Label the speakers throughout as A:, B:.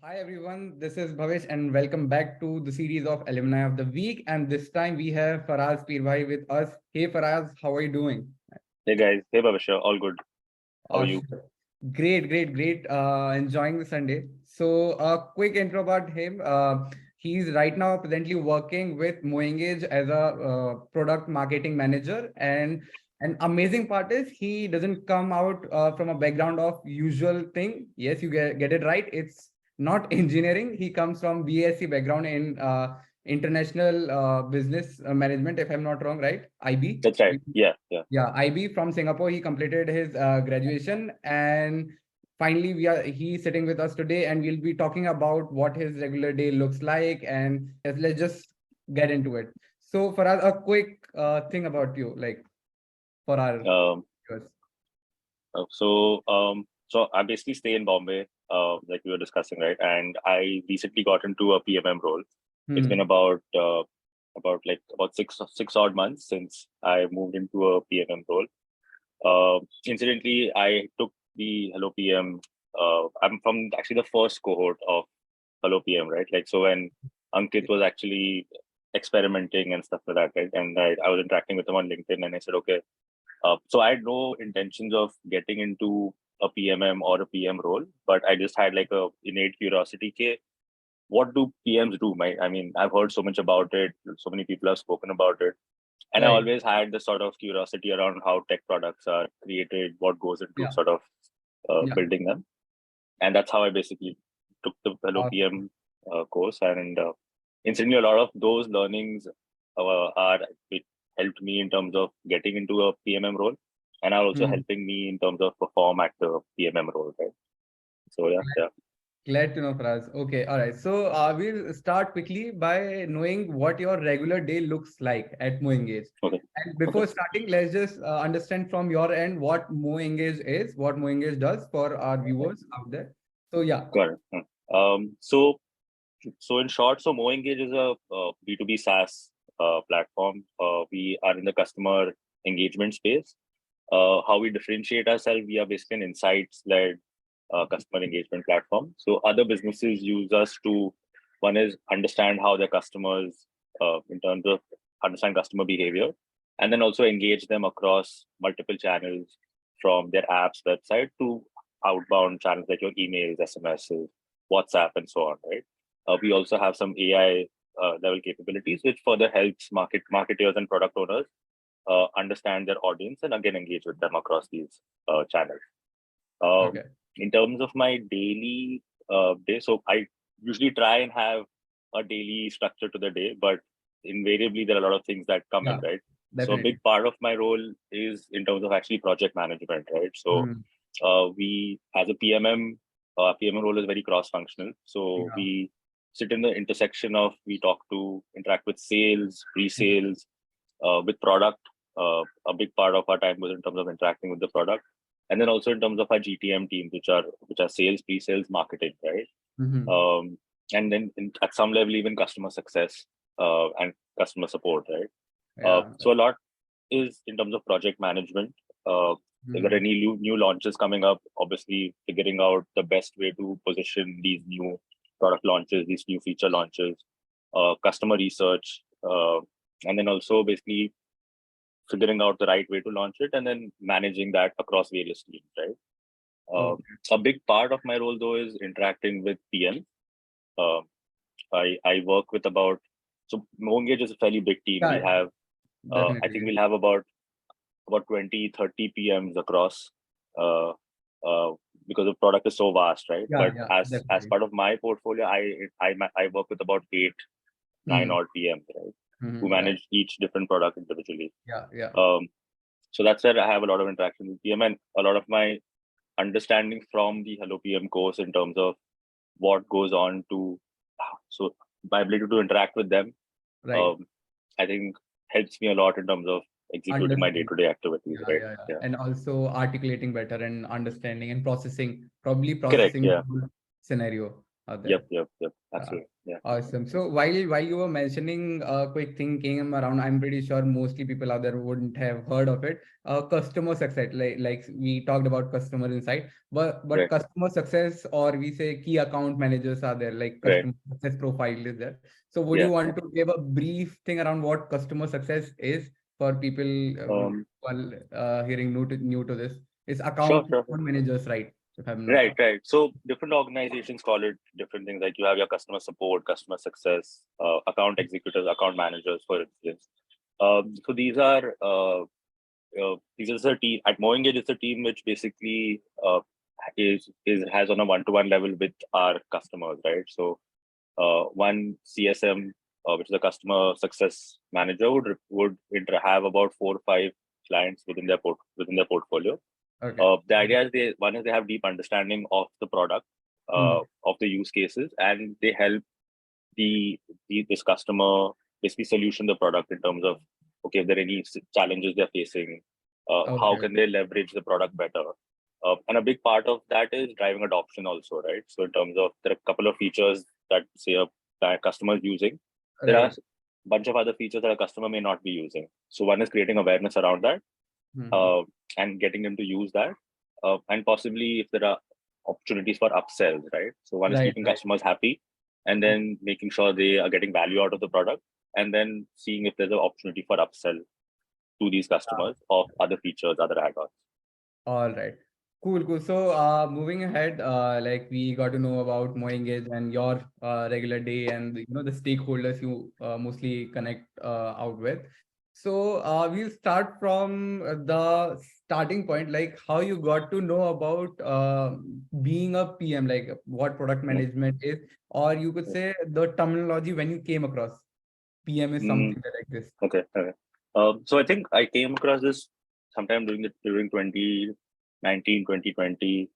A: Hi everyone, this is Bhavesh and welcome back to the series of Alumni of the Week. And this time we have Faraz Pirbhai with us. Hey Faraz, how are you doing?
B: Hey guys, hey Bhavishya, all good. How are you?
A: Awesome. Great. Enjoying the Sunday. So a quick intro about him. He's right now presently working with Moengage as a product marketing manager. And an amazing part is he doesn't come out from a background of usual thing. Yes, you get it right. It's not engineering. He comes from BSc background in international business management, if I'm not wrong, right? IB.
B: That's right. Yeah.
A: Yeah, IB from Singapore. He completed his graduation, and finally he's sitting with us today, and we'll be talking about what his regular day looks like. And yes, let's just get into it. So, for us, a quick thing about you, like for our
B: Um,
A: viewers.
B: so I basically stay in Bombay, like we were discussing, right? And I recently got into a PMM role. It's been
A: Hmm.
B: about six odd months since I moved into a PMM role. Incidentally, I took the HelloPM. I'm from actually the first cohort of HelloPM, right? Like so when Ankit was actually experimenting and stuff like that, right? And I was interacting with him on LinkedIn, and I said, okay. So I had no intentions of getting into a PMM or a PM role, but I just had like a innate curiosity. What do PMs do? I mean, I've heard so much about it. So many people have spoken about it. And I
A: Right.
B: always had this sort of curiosity around how tech products are created, what goes into
A: Yeah.
B: sort of
A: Yeah.
B: building them. And that's how I basically took the
A: Awesome.
B: HelloPM course. And incidentally, a lot of those learnings it helped me in terms of getting into a PMM role, and are also
A: Hmm.
B: helping me in terms of perform at the PMM role, right? So yeah.
A: Glad to know, Faraz. Okay, all right. So we'll start quickly by knowing what your regular day looks like at Mo Engage.
B: Okay.
A: And
B: Okay.
A: before starting, let's just understand from your end what Mo Engage is, what Mo Engage does for our viewers out there. So yeah.
B: Got it. So in short, so MoEngage is a B2B SaaS platform. We are in the customer engagement space. How we differentiate ourselves, we are basically an insights-led customer engagement platform. So other businesses use us to, one is understand how their customers, in terms of understand customer behavior, and then also engage them across multiple channels from their apps, website to outbound channels like your emails, SMSs, WhatsApp, and so on, right? We also have some AI level capabilities, which further helps marketers and product owners understand their audience and again engage with them across these channels. Um,
A: Okay.
B: in terms of my daily day, so I usually try and have a daily structure to the day, but invariably there are a lot of things that come in,
A: Yeah,
B: right? So a
A: definitely.
B: big part of my role is in terms of actually project management, right? So
A: Hmm.
B: we, as a PMM, PMM role is very cross-functional. So
A: Yeah.
B: we sit in the intersection of, we interact with sales, pre-sales, with product. A big part of our time was in terms of interacting with the product, and then also in terms of our GTM teams, which are sales, pre-sales, marketing, right?
A: Hmm.
B: Um, and then at some level, even customer success and customer support, right?
A: Yeah.
B: So a lot is in terms of project management. If there are
A: Hmm.
B: any new launches coming up, obviously figuring out the best way to position these new product launches, these new feature launches, customer research, and then also basically figuring out the right way to launch it and then managing that across various teams, right?
A: Okay.
B: A big part of my role though is interacting with PM. Uh, I work with so Mongage is a fairly big team. We
A: Yeah,
B: have, I think
A: definitely.
B: we'll have about 20, 30 PMs across, uh, uh, because the product is so vast, right? But
A: Yeah,
B: as
A: definitely.
B: part of my portfolio, I work with about 9
A: Hmm.
B: odd PMs, right? Who
A: Hmm. Right.
B: manage each different product individually.
A: Yeah.
B: Um, so that's where I have a lot of interaction with PM and a lot of my understanding from the HelloPM course in terms of what goes on so my ability to interact with them,
A: Right.
B: um, I think helps me a lot in terms of executing my
A: Understood.
B: day-to-day activities, right?
A: Yeah.
B: Yeah.
A: And also articulating better and understanding and processing, probably
B: Correct.
A: processing the
B: Yeah.
A: whole scenario. out there.
B: Yep. Absolutely. Yeah.
A: Awesome. So while you were mentioning a quick thing came around, I'm pretty sure mostly people out there wouldn't have heard of it. Customer success, like we talked about customer insight, but
B: Right.
A: customer success, or we say key account managers are there, like
B: Right.
A: customer success profile is there. So would you
B: Yeah.
A: want to give a brief thing around what customer success is for people
B: Um.
A: while hearing new to this? It's
B: Sure.
A: account
B: Sure.
A: managers, right? If I'm not
B: Right,
A: wrong.
B: right. So different organizations call it different things. Like you have your customer support, customer success, account executives, account managers, for instance. So these are the team at Moengage. It's a team which basically is has on a one-to-one level with our customers, right? So one CSM, which is a customer success manager, have about 4 or 5 clients within their portfolio.
A: Okay.
B: The idea is they have deep understanding of the product, of the use cases, and they help this customer basically solution the product in terms of, okay, if there are any challenges they're facing, how
A: Okay.
B: can they leverage the product better, and a big part of that is driving adoption also, right? So in terms of, there are a couple of features that say a customer is using, there are
A: Right.
B: a bunch of other features that a customer may not be using. So one is creating awareness around that,
A: Mhm.
B: uh, and getting them to use that, and possibly if there are opportunities for upsells, right? So one is
A: Right.
B: keeping
A: Right.
B: customers happy, and then making sure they are getting value out of the product, and then seeing if there's an opportunity for upsell to these customers of other features, other add-ons.
A: All right. Cool, cool. So, moving ahead, like we got to know about Moengage and your regular day, and the stakeholders you mostly connect out with. So, we'll start from the starting point, like how you got to know about being a PM, like what product
B: Mm,
A: management is, or you could
B: mm,
A: say the terminology when you came across PM is
B: mm.
A: something that exists.
B: Okay. Okay. So I think I came across this sometime during 2019, 2020.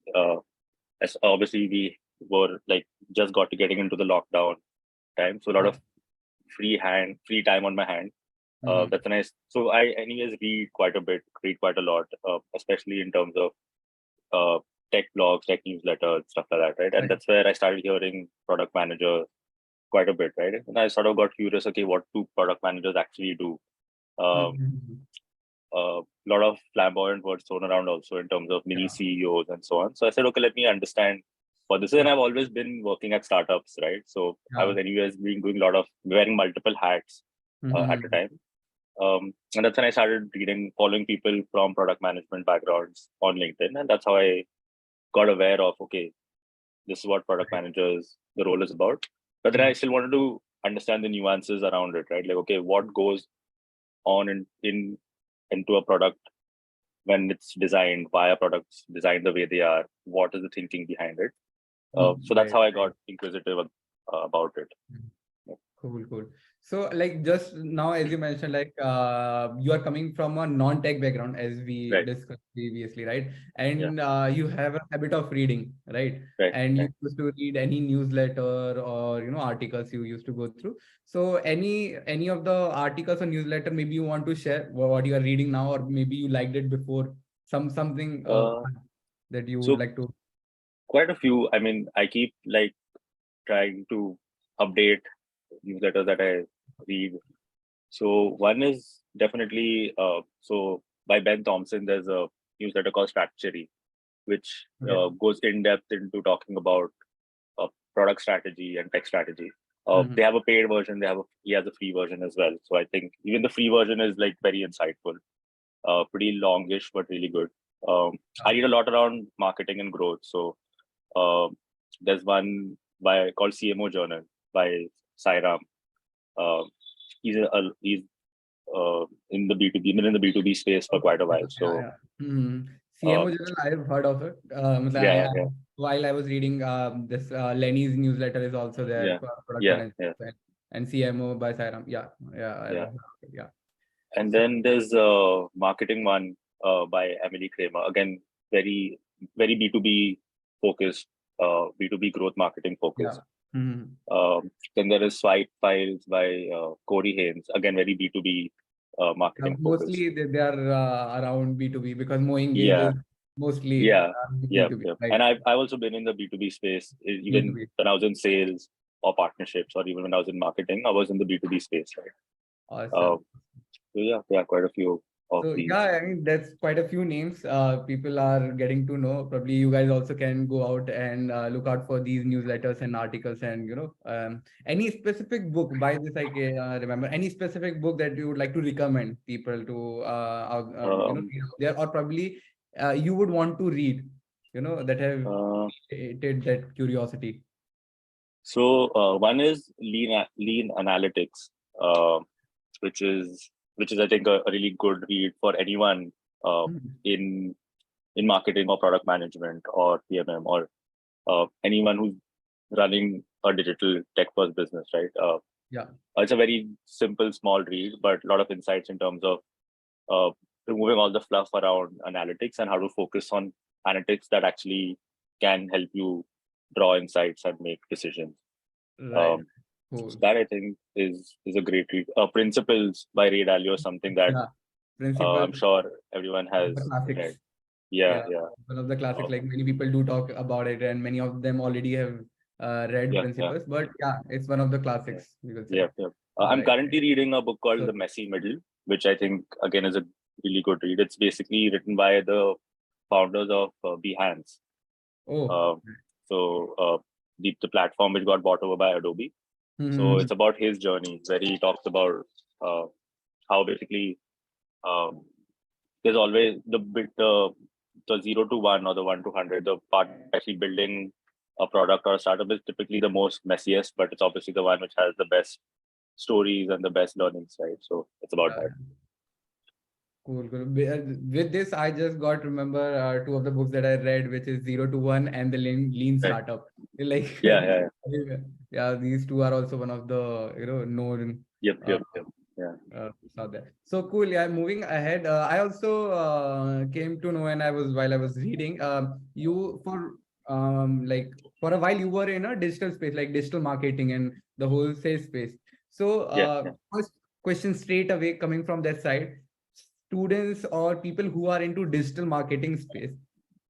B: As obviously we were like just got to getting into the lockdown time, so a lot
A: Yeah.
B: of free time on my hand.
A: Mhm.
B: That's nice. So I anyways read quite a lot, especially in terms of tech blogs, tech newsletters, stuff like that, right? And
A: Right.
B: that's where I started hearing product manager quite a bit, right? And I sort of got curious, okay, what do product managers actually do? Um,
A: Mhm.
B: a lot of flamboyant words thrown around also in terms of mini
A: Yeah.
B: CEOs and so on. So I said, okay, let me understand what this is. And I've always been working at startups, right? So I
A: Yeah.
B: was anyways doing a lot of wearing multiple hats at a
A: Mhm.
B: time. And that's when I started following people from product management backgrounds on LinkedIn. And that's how I got aware of, okay, this is what product
A: Right.
B: managers, the role is about. But then I
A: Mhm.
B: still wanted to understand the nuances around it, right? Like, okay, what goes on into a product when it's designed, why are products designed the way they are, what is the thinking behind it. So that's
A: Right.
B: how I
A: Right.
B: got inquisitive about it.
A: Mhm. Cool, cool. So, like, just now, as you mentioned, like, you are coming from a non-tech background, as we
B: Right.
A: discussed previously, right?
B: Yeah.
A: And you have a habit of reading, right?
B: Right.
A: And you
B: Right.
A: used to read any newsletter or articles you used to go through. So, any of the articles or newsletter, maybe you want to share what you are reading now, or maybe you liked it before, something
B: Uh,
A: that you would
B: so
A: like to.
B: quite a few. I mean, I keep like trying to update newsletters that I read. So one is definitely so by Ben Thompson. There's a newsletter called Strategy, which
A: Okay.
B: goes in depth into talking about product strategy and tech strategy.
A: Mhm.
B: They have a paid version. He has a free version as well. So I think even the free version is like very insightful. Pretty longish but really good. I read a lot around marketing and growth. So uh, there's one called CMO Journal by Sairam. Uh, he's in the B2B, been in the B2B space for
A: Okay.
B: quite a while.
A: Yeah,
B: So
A: yeah. Hmm.
B: uh,
A: CMO Journal, I've heard of it.
B: yeah, yeah,
A: While I was reading this Lenny's newsletter is also there
B: yeah,
A: for product
B: yeah,
A: management,
B: yeah,
A: and CMO by Sairam. Yeah, yeah, I've
B: yeah.
A: heard of it, yeah.
B: And
A: So
B: then there's a marketing one by Emily Kramer. Again, very, very B2B focused, B2B growth marketing
A: yeah.
B: focused.
A: Hmm.
B: Then there is Swipe Files by Corey Haynes. Again, very B2B marketing focused.
A: Mostly they are around B2B because Moengage is
B: Yeah,
A: mostly.
B: Yeah, yeah,
A: B2B,
B: yeah.
A: right?
B: And I've also been in the B2B space, even
A: B2B.
B: when I was in sales or partnerships, or even when I was in marketing, I was in the B2B space, right?
A: Awesome.
B: Uh, so yeah, quite a few of
A: So
B: these.
A: yeah, I mean that's quite a few names. People are getting to know. Probably you guys also can go out and look out for these newsletters and articles, and any specific book by this I can remember any specific book that you would like to recommend people to
B: Um,
A: read out there, or probably you would want to read, that have
B: uh,
A: created that curiosity.
B: so one is lean analytics, uh, which is I think a really good read for anyone
A: Mhm.
B: in marketing or product management or PMM, or anyone who's running a digital tech first business, right?
A: Yeah.
B: It's a very simple, small read, but a lot of insights in terms of uh, removing all the fluff around analytics and how to focus on analytics that actually can help you draw insights and make decisions.
A: Right.
B: Um, so
A: Cool.
B: that I think is a great read. Principles by Ray Dalio is something that
A: Yeah. Principles,
B: I'm sure everyone
A: the
B: has
A: classics.
B: read. Yeah,
A: Yeah,
B: yeah,
A: one of the classics.
B: uh,
A: Like many people do talk about it, and many of them already have read
B: yeah, yeah,
A: Principles. But yeah, it's one of the
B: yeah,
A: classics, we will say.
B: yeah, yeah. I'm
A: Right.
B: currently reading a book called
A: So,
B: The Messy Middle, which I think again is a really good read. It's basically written by the founders of Behance.
A: oh,
B: Uh, so the platform which got bought over by Adobe. So
A: hmm,
B: it's about his journey where he talks about uh, how basically um, there's always the 0 to 1 or the 1 to 100. The part actually building a product or a startup is typically the most messiest, but it's obviously the one which has the best stories and the best learnings, right? So it's about that.
A: yeah, cool, cool. With this, I just got remember two of the books that I read, which is 0 to 1 and the Lean
B: Right.
A: Startup. Like,
B: Yeah, yeah, yeah.
A: yeah, these two are also one of the known.
B: Yep,
A: Uh,
B: yep, yep. Yeah.
A: Saw that. So cool. Yeah, moving ahead. I also came to know when while I was reading. You like for a while you were in a digital space, like digital marketing and the whole sales space. So
B: Yeah, yeah.
A: first question straight away coming from that side, students or people who are into digital marketing space,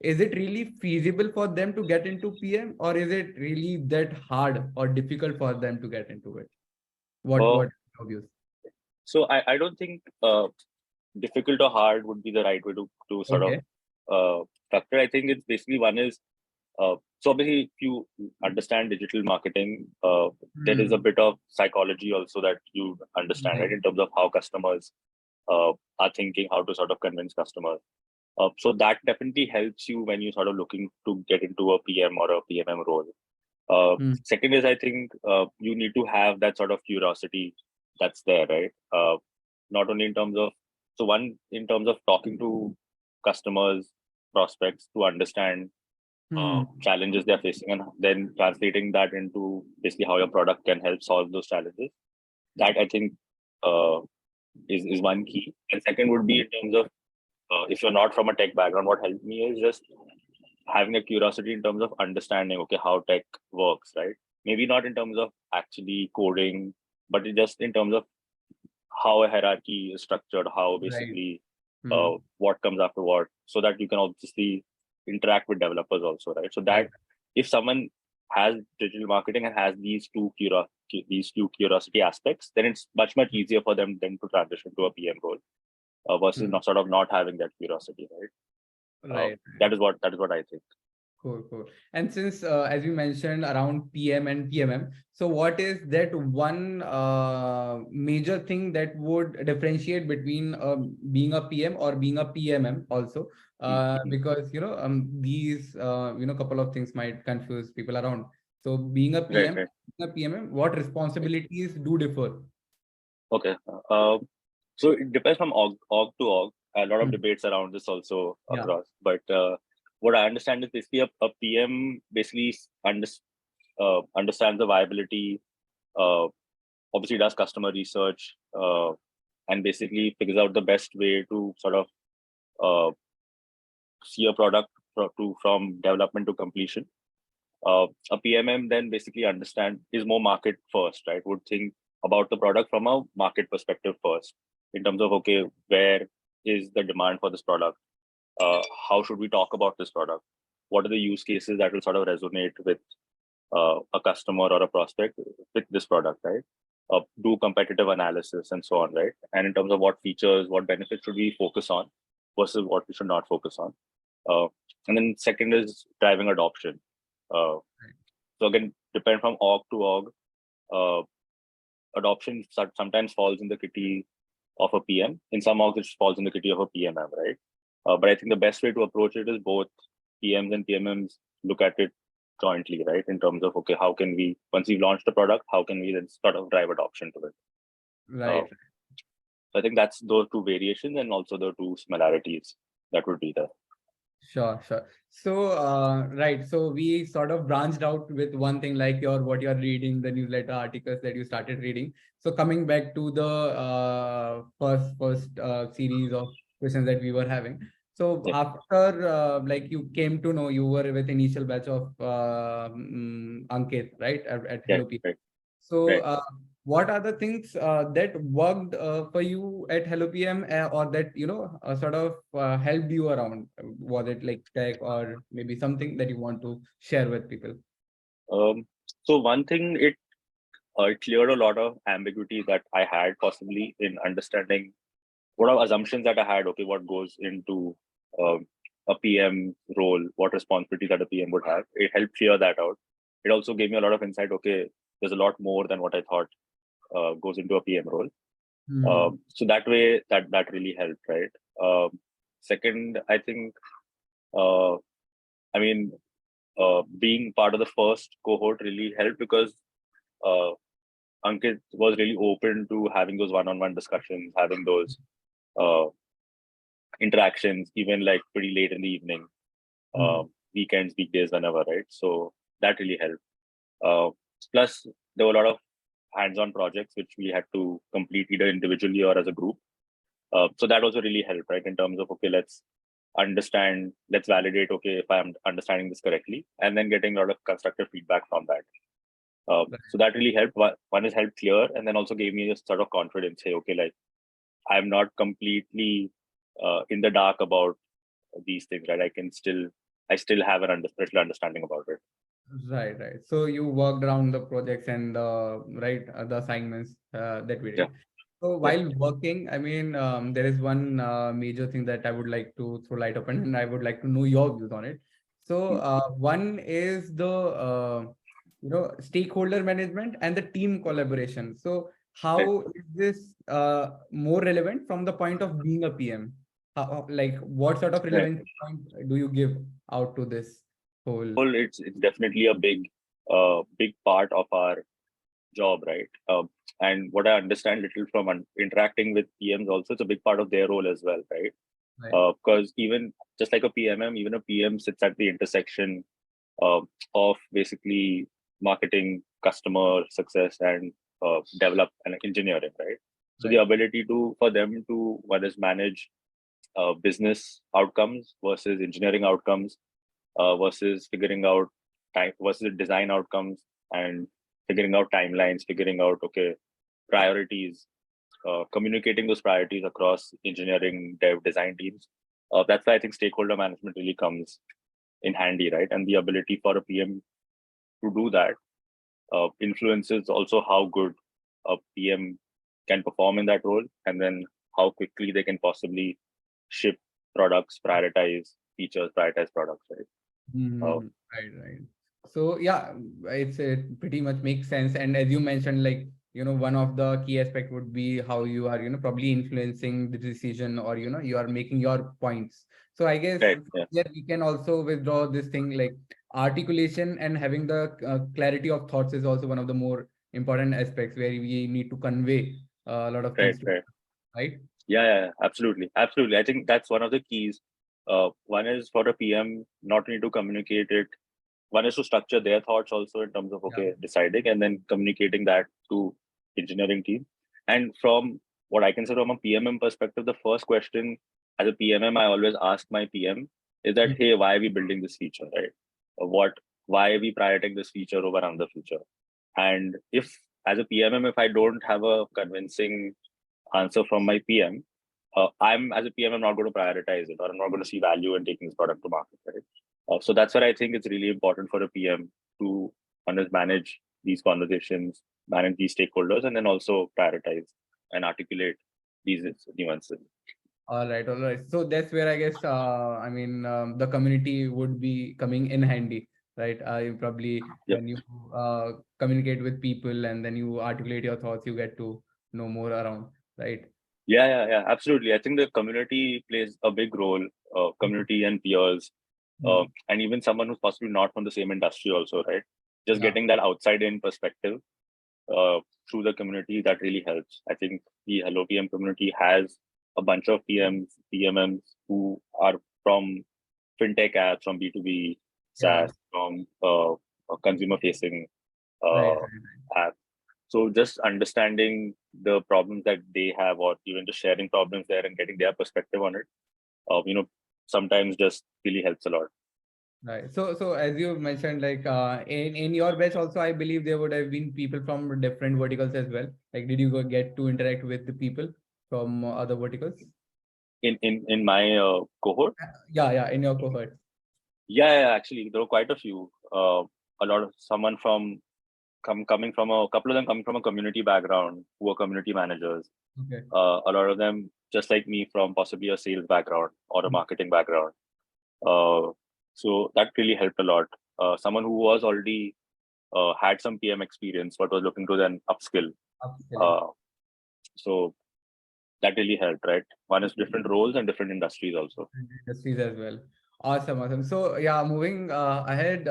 A: is it really feasible for them to get into PM, or is it really that hard or difficult for them to get into it?
B: Uh,
A: What obvious?
B: so I don't think difficult or hard would be the right way to sort of
A: Okay.
B: structure. I think it's basically one is so obviously if you understand digital marketing, there is a
A: Hmm.
B: bit of psychology also that you understand,
A: Right.
B: right, in terms of how customers are thinking, how to sort of convince customers. So that definitely helps you when you sort of looking to get into a PM or a PMM role.
A: Hmm.
B: Second is I think you need to have that sort of curiosity that's there, right? Not only in terms of one in terms of talking to customers, prospects to understand
A: Hmm.
B: challenges they're facing, and then translating that into basically how your product can help solve those challenges. That I think uh, is one key. And second would be in terms of if you're not from a tech background, what helped me is just having a curiosity in terms of understanding, okay, how tech works, right? Maybe not in terms of actually coding, but just in terms of how a hierarchy is structured, how
A: Right.
B: basically
A: Hmm.
B: what comes after what, so that you can obviously interact with developers also, right? So
A: Right.
B: that if someone has digital marketing and has these two curiosity aspects, then it's much easier for them then to transition to a PM role versus
A: Hmm.
B: not sort of not having that curiosity, right?
A: Right.
B: That is what I think.
A: Cool, cool. And since, as you mentioned, around PM and PMM, so what is that one major thing that would differentiate between being a PM or being a PMM also?
B: Mhm.
A: Because these couple of things might confuse people around. So being a
B: Right,
A: PM,
B: right.
A: being a PMM, what responsibilities do differ?
B: Okay. So it depends from org to org. A lot of
A: Hmm.
B: debates around this also
A: Yeah.
B: across. But what I understand is basically a PM basically understands the viability, uh, obviously does customer research, and basically figures out the best way to sort of uh, see a product from development to completion. A PMM then basically is more market first, right? Would think about the product from a market perspective first, in terms of okay, where is the demand for this product? how should we talk about this product? What are the use cases that will sort of resonate with a customer or a prospect with this product, right? Do competitive analysis and so on, right? And in terms of what features, what benefits should we focus on versus what we should not focus on. And then second is driving adoption. So again, depend from org to org. Adoption sometimes falls in the kitty of a PM. In some orgs, it falls in the kitty of a PMM, right? But I think the best way to approach it is both PMs and PMMs look at it jointly, right? In terms of, okay, how can we, once we've launched the product, how can we then sort of drive adoption to it?
A: Right.
B: So I think that's those two variations and also the two similarities that would be there.
A: Sure. So, right. So we sort of branched out with one thing like what you're reading, the newsletter articles that you started reading. So coming back to the first series of questions that we were having. So after like you came to know you were with initial batch of Ankit, right, at HelloPM.
B: Right.
A: So what are the things that worked for you at HelloPM or that, sort of helped you around? Was it like tech or maybe something that you want to share with people?
B: So one thing, it cleared a lot of ambiguity that I had possibly in understanding what are assumptions that I had, okay, what goes into a PM role, what responsibilities that a PM would have. It helped clear that out. It also gave me a lot of insight, okay, there's a lot more than what I thought goes into a PM role. So that way, that really helped, right? Second, I think, being part of the first cohort really helped because Ankit was really open to having those one-on-one discussions, having those interactions, even like pretty late in the evening, weekends, weekdays, whenever, right? So that really helped. Plus, there were a lot of hands-on projects which we had to complete either individually or as a group. So that also really helped, right? In terms of, okay, let's understand, let's validate, okay, if I'm understanding this correctly, and then getting a lot of constructive feedback from that. So that really helped. One is helped clear, and then also gave me a sort of confidence, say, okay, like I'm not completely in the dark about these things, right? I still have an special understanding about it.
A: Right. So you worked around the projects and the assignments that we did.
B: Yeah.
A: So while working, I mean, there is one major thing that I would like to throw light upon, and I would like to know your views on it. So one is the stakeholder management and the team collaboration. So how is this more relevant from the point of being a PM? Like what sort of relevance point do you give out to this whole?
B: Well, it's definitely a big part of our job, right? And what I understand little from interacting with PMs also, it's a big part of their role as well, right? Because even just like a PMM, even a PM sits at the intersection of basically marketing, customer success, and develop and engineering, right? So the ability for them to manage business outcomes versus engineering outcomes versus figuring out versus design outcomes and figuring out timelines, figuring out, okay, priorities, communicating those priorities across engineering, dev, design teams. That's why I think stakeholder management really comes in handy, right? And the ability for a PM to do that influences also how good a PM can perform in that role, and then how quickly they can possibly ship products, prioritize features, prioritize products, right?
A: Right. So yeah, it pretty much makes sense. And as you mentioned, like, one of the key aspect would be how you are, probably influencing the decision, or, you are making your points. So I guess we can also withdraw this thing, like articulation and having the clarity of thoughts is also one of the more important aspects where we need to convey a lot of things. Right?
B: Yeah, absolutely. I think that's one of the keys. One is for a PM not need to communicate it. One is to structure their thoughts also in terms of, okay, deciding and then communicating that to engineering team. And from what I can say from a PMM perspective, the first question as a PMM I always ask my PM is that, hey, why are we building this feature, right? Why are we prioritizing this feature over another feature? And if as a PMM, if I don't have a convincing answer from my PM, I'm as a PM, I'm not going to prioritize it, or I'm not going to see value in taking this product to market, right? So that's where I think it's really important for a PM to manage these conversations, manage these stakeholders, and then also prioritize and articulate these nuances.
A: All right, all right. So that's where I guess, I mean, the community would be coming in handy, right? You probably,
B: Yep.
A: when you communicate with people and then you articulate your thoughts, you get to know more around, right?
B: Yeah, absolutely. I think the community plays a big role, community and peers, and even someone who's possibly not from the same industry also, right? Just
A: Yeah.
B: getting that outside in perspective through the community, that really helps. I think the HelloPM community has a bunch of PMMs who are from fintech apps, from B2B
A: Yeah.
B: SaaS, from consumer facing
A: Right.
B: apps. So just understanding the problems that they have, or even just sharing problems there and getting their perspective on it, sometimes just really helps a lot.
A: Right. So as you mentioned, like in your batch also, I believe there would have been people from different verticals as well. Like, did you get to interact with the people from other verticals?
B: In my cohort,
A: Yeah, in your cohort.
B: yeah, actually there were quite a few. A lot of someone from coming from a couple of them coming from a community background, who are community managers.
A: Okay.
B: A lot of them just like me from possibly a sales background or a marketing background. So that really helped a lot. Someone who was already had some PM experience but was looking to then upskill.
A: Upskilling.
B: Uh, so that really helped, right? One is different roles and different industries also.
A: Industries as well. Awesome, awesome. So yeah, moving ahead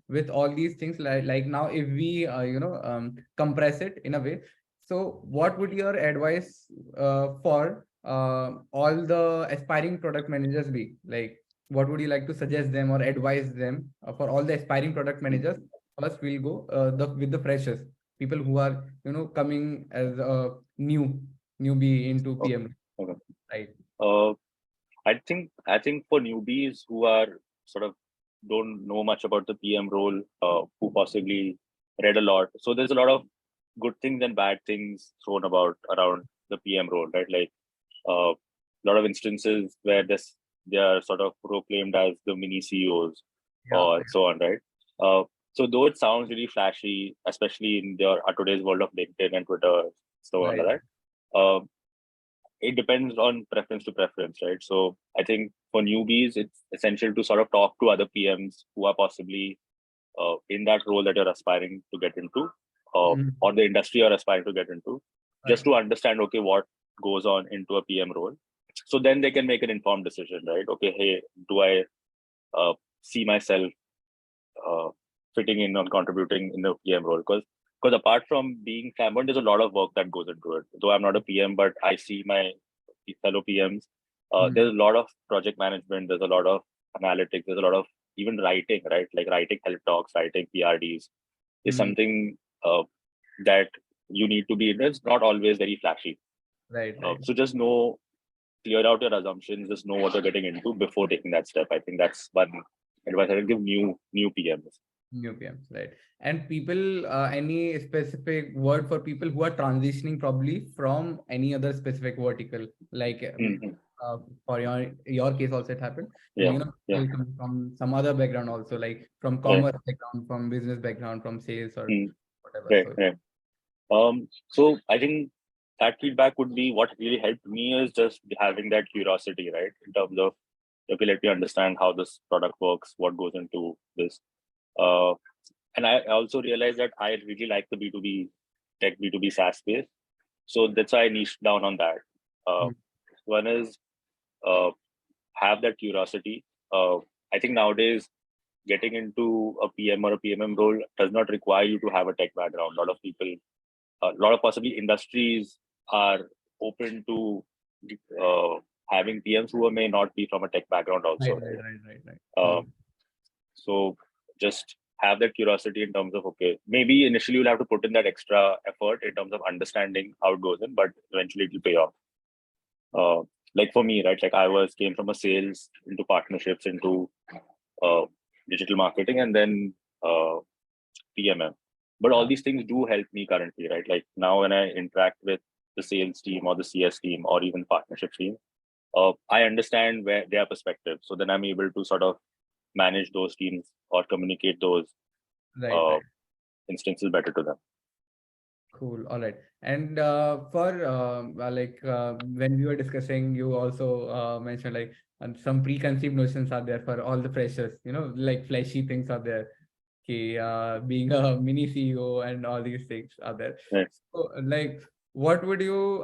A: with all these things, like now, if we compress it in a way, so what would your advice for all the aspiring product managers be? Like, what would you like to suggest them or advise them for all the aspiring product managers? First, we'll go with the freshers, people who are coming as a newbie into
B: Okay.
A: PM,
B: Okay.
A: right?
B: Uh, I think for newbies who are sort of don't know much about the PM role, who possibly read a lot. So there's a lot of good things and bad things thrown about around the PM role, right? Like a lot of instances where they are sort of proclaimed as the mini CEOs
A: Yeah.
B: or so on, right? Uh, so though it sounds really flashy, especially in today's world of LinkedIn and Twitter, so on,
A: Right.
B: like that. It depends on preference to preference, right? So I think for newbies, it's essential to sort of talk to other PMs who are possibly in that role that you're aspiring to get into, or the industry you're aspiring to get into, just
A: Right.
B: to understand, okay, what goes on into a PM role. So then they can make an informed decision, right? Okay, hey, do I see myself uh, fitting in or contributing in the PM role? Because apart from being flamboyant, there's a lot of work that goes into it. Though I'm not a PM, but I see my fellow PMs. There's a lot of project management. There's a lot of analytics. There's a lot of even writing, right? Like writing help talks, writing PRDs is something that you need to be in. It's not always very flashy.
A: Right, right.
B: So just clear out your assumptions. Just know what you're getting into before taking that step. I think that's one advice I would give new PMs.
A: New PMs, right. And people, any specific word for people who are transitioning probably from any other specific vertical, like for your case also it happened.
B: Yeah, yeah.
A: People come from some other background also, like from
B: Right.
A: commerce background, from business background, from sales or whatever.
B: Right,
A: So
B: right. So I think that feedback would be what really helped me is just having that curiosity, right? In terms of, okay, let me understand how this product works, what goes into this. Uh, and I also realized that I really like the B2B tech, B2B SaaS space. So that's why I niched down on that. Uh, One is uh, have that curiosity. I think nowadays getting into a PM or a PMM role does not require you to have a tech background. A lot of possibly industries are open to having PMs who may not be from a tech background also,
A: right,
B: right?
A: right.
B: So just have that curiosity in terms of, okay, maybe initially you'll have to put in that extra effort in terms of understanding how it goes in, but eventually it will pay off. Like for me, right? Like came from a sales into partnerships into uh, digital marketing and then PMM. But all
A: Yeah.
B: these things do help me currently, right? Like now when I interact with the sales team or the CS team or even partnership team, I understand where their perspective. So then I'm able to sort of manage those teams or communicate those
A: Right.
B: instances better to them.
A: Cool. All right. And when we were discussing, you also mentioned like some preconceived notions are there for all the freshers, like flashy things are there. Okay, being a mini CEO and all these things are there.
B: Right.
A: So, like, what would you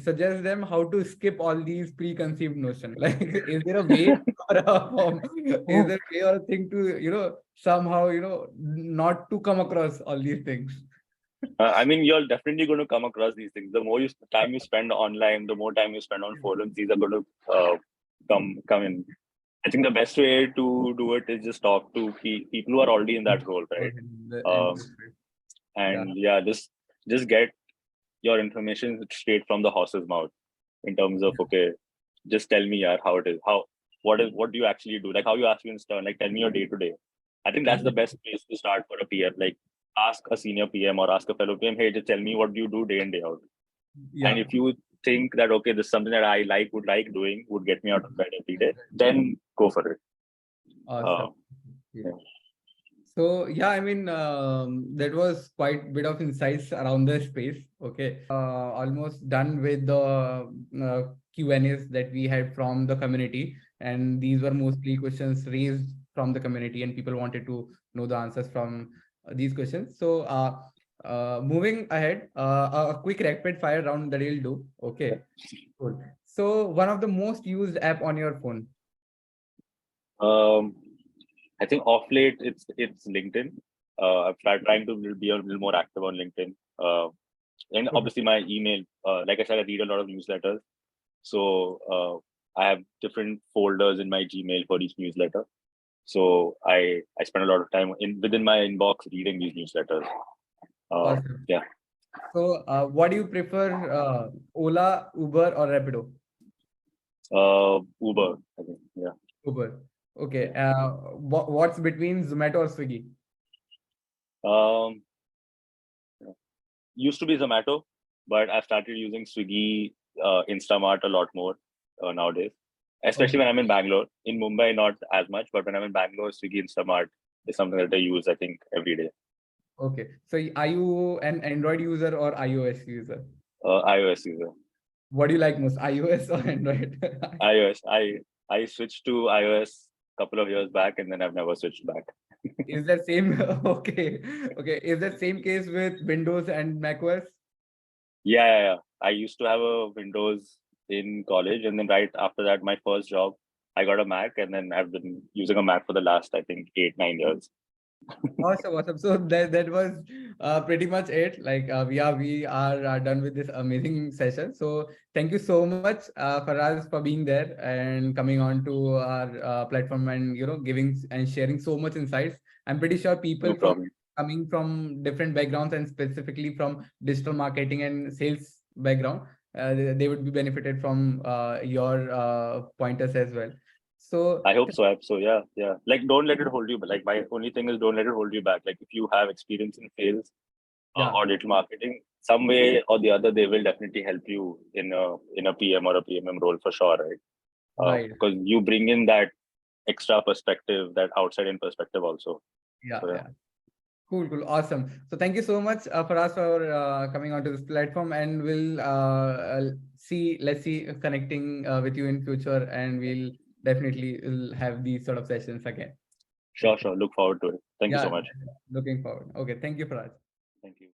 A: suggest them how to skip all these preconceived notions? Like, is there a way or is there a way or a thing to, somehow, not to come across all these things?
B: I mean, you're definitely going to come across these things. The more time you spend online, the more time you spend on forums, these are going to come in. I think the best way to do it is just talk to people who are already in that role, right? And just get your information straight from the horse's mouth in terms of, okay, just tell me how it is, what do you actually do, like how you ask me in turn, like tell me your day to day. I think that's the best place to start for a PM. Like ask a senior PM or ask a fellow PM, hey, just tell me what you do day in, day out. And if you think that, okay, this is something that I would like doing, would get me out of bed every day, then go for it.
A: Awesome. So yeah, I mean, that was quite a bit of insights around the space. Okay, almost done with the Q&As that we had from the community, and these were mostly questions raised from the community, and people wanted to know the answers from these questions. So moving ahead, a quick rapid fire round that we'll do. Okay, cool. So one of the most used app on your phone.
B: I think off late it's LinkedIn. I've tried trying to be a little more active on LinkedIn. And obviously my email, like I said, I read a lot of newsletters. So I have different folders in my Gmail for each newsletter. So I spend a lot of time within my inbox reading these newsletters.
A: Awesome.
B: Yeah.
A: So what do you prefer, Ola, Uber, or Rapido?
B: Uber, I think. Yeah.
A: Uber. Okay. What's between Zomato or Swiggy?
B: Used to be Zomato, but I've started using Swiggy, Instamart a lot more nowadays, especially when I'm in Bangalore. In Mumbai, not as much, but when I'm in Bangalore, Swiggy, Instamart is something that I use, I think, every day.
A: Okay. So are you an Android user or iOS user?
B: iOS user.
A: What do you like most, iOS or Android?
B: iOS. I switched to iOS a couple of years back, and then I've never switched back.
A: Is that same? Okay. Is that same case with Windows and macOS?
B: Yeah. I used to have a Windows in college, and then right after that, my first job, I got a Mac, and then I've been using a Mac for the last, I think, 8-9 years.
A: Awesome. So that was pretty much it. Like we are done with this amazing session. So thank you so much, Faraz, for being there and coming on to our platform and giving and sharing so much insights. I'm pretty sure people coming from different backgrounds and specifically from digital marketing and sales background, they would be benefited from your pointers as well. So
B: I hope so. Yeah. Like, don't let it hold you. But like, my only thing is, don't let it hold you back. Like, if you have experience in sales or digital marketing, some way or the other, they will definitely help you in a PM or a PMM role for sure, right?
A: Right.
B: Because you bring in that extra perspective, that outside in perspective also.
A: Yeah.
B: So,
A: Yeah. Cool. Awesome. So thank you so much for us for coming onto this platform, and let's see connecting with you in future, and we'll definitely will have these sort of sessions again.
B: Sure. Look forward to it. Thank you so much.
A: Looking forward. Okay. Thank you, Faraj.
B: Thank you.